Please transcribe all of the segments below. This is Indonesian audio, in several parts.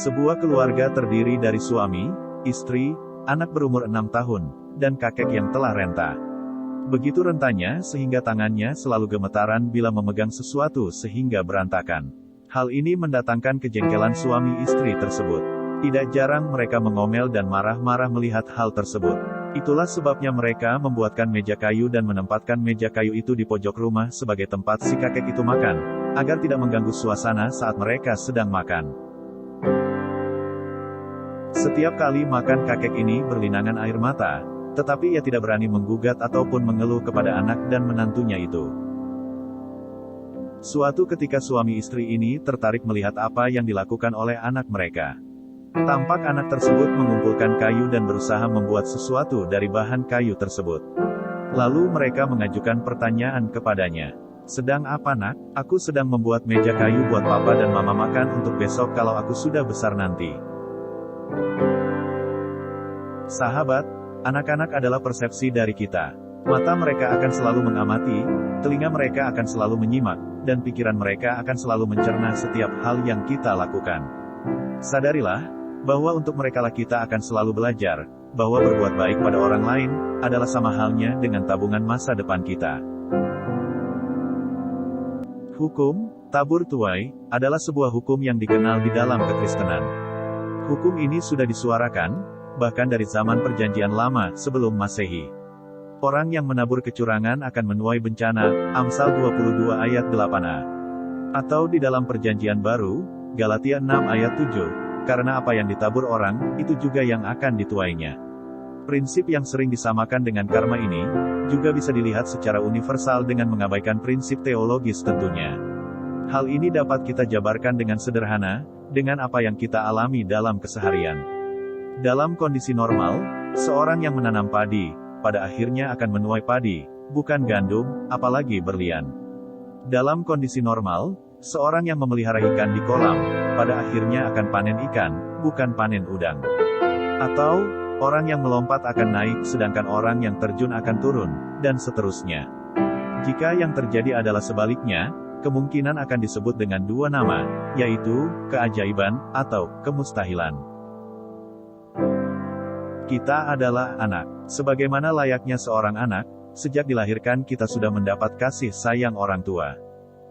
Sebuah keluarga terdiri dari suami, istri, anak berumur 6 tahun, dan kakek yang telah renta. Begitu rentanya sehingga tangannya selalu gemetaran bila memegang sesuatu sehingga berantakan. Hal ini mendatangkan kejengkelan suami istri tersebut. Tidak jarang mereka mengomel dan marah-marah melihat hal tersebut. Itulah sebabnya mereka membuatkan meja kayu dan menempatkan meja kayu itu di pojok rumah sebagai tempat si kakek itu makan, agar tidak mengganggu suasana saat mereka sedang makan. Setiap kali makan kakek ini berlinangan air mata, tetapi ia tidak berani menggugat ataupun mengeluh kepada anak dan menantunya itu. Suatu ketika suami istri ini tertarik melihat apa yang dilakukan oleh anak mereka. Tampak anak tersebut mengumpulkan kayu dan berusaha membuat sesuatu dari bahan kayu tersebut. Lalu mereka mengajukan pertanyaan kepadanya. "Sedang apa nak?" "Aku sedang membuat meja kayu buat papa dan mama makan untuk besok kalau aku sudah besar nanti." Sahabat, anak-anak adalah persepsi dari kita. Mata mereka akan selalu mengamati, telinga mereka akan selalu menyimak, dan pikiran mereka akan selalu mencerna setiap hal yang kita lakukan. Sadarilah bahwa untuk merekalah kita akan selalu belajar, bahwa berbuat baik pada orang lain adalah sama halnya dengan tabungan masa depan kita. Hukum tabur tuai adalah sebuah hukum yang dikenal di dalam kekristenan. Hukum ini sudah disuarakan bahkan dari zaman Perjanjian Lama sebelum Masehi. Orang yang menabur kecurangan akan menuai bencana, Amsal 22 ayat 8a. Atau di dalam Perjanjian Baru, Galatia 6 ayat 7. Karena apa yang ditabur orang, itu juga yang akan dituainya. Prinsip yang sering disamakan dengan karma ini, juga bisa dilihat secara universal dengan mengabaikan prinsip teologis tentunya. Hal ini dapat kita jabarkan dengan sederhana, dengan apa yang kita alami dalam keseharian. Dalam kondisi normal, seorang yang menanam padi, pada akhirnya akan menuai padi, bukan gandum, apalagi berlian. Dalam kondisi normal, seorang yang memelihara ikan di kolam, pada akhirnya akan panen ikan, bukan panen udang. Atau, orang yang melompat akan naik sedangkan orang yang terjun akan turun, dan seterusnya. Jika yang terjadi adalah sebaliknya, kemungkinan akan disebut dengan dua nama, yaitu, keajaiban, atau, kemustahilan. Kita adalah anak. Sebagaimana layaknya seorang anak, sejak dilahirkan kita sudah mendapat kasih sayang orang tua.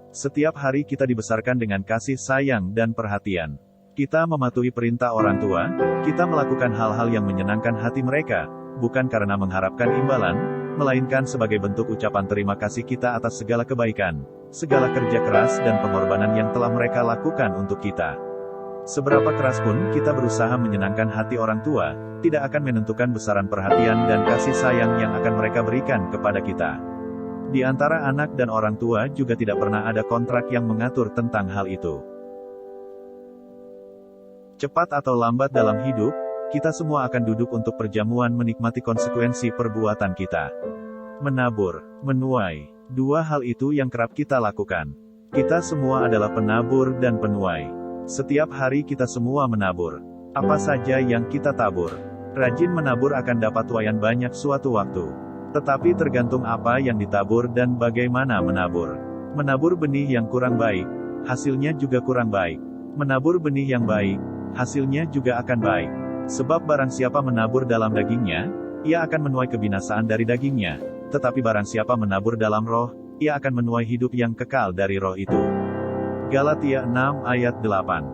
Setiap hari kita dibesarkan dengan kasih sayang dan perhatian. Kita mematuhi perintah orang tua, kita melakukan hal-hal yang menyenangkan hati mereka, bukan karena mengharapkan imbalan, melainkan sebagai bentuk ucapan terima kasih kita atas segala kebaikan, segala kerja keras dan pengorbanan yang telah mereka lakukan untuk kita. Seberapa keras pun kita berusaha menyenangkan hati orang tua, tidak akan menentukan besaran perhatian dan kasih sayang yang akan mereka berikan kepada kita. Di antara anak dan orang tua juga tidak pernah ada kontrak yang mengatur tentang hal itu. Cepat atau lambat dalam hidup, kita semua akan duduk untuk perjamuan menikmati konsekuensi perbuatan kita. Menabur, menuai, dua hal itu yang kerap kita lakukan. Kita semua adalah penabur dan penuai. Setiap hari kita semua menabur. Apa saja yang kita tabur. Rajin menabur akan dapat tuaian banyak suatu waktu. Tetapi tergantung apa yang ditabur dan bagaimana menabur. Menabur benih yang kurang baik, hasilnya juga kurang baik. Menabur benih yang baik, hasilnya juga akan baik. Sebab barang siapa menabur dalam dagingnya, ia akan menuai kebinasaan dari dagingnya. Tetapi barang siapa menabur dalam roh, ia akan menuai hidup yang kekal dari roh itu. Galatia 6 ayat 8.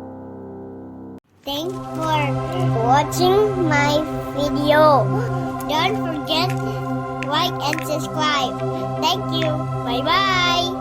Thanks for watching my video. Don't forget like and subscribe. Thank you. Bye bye.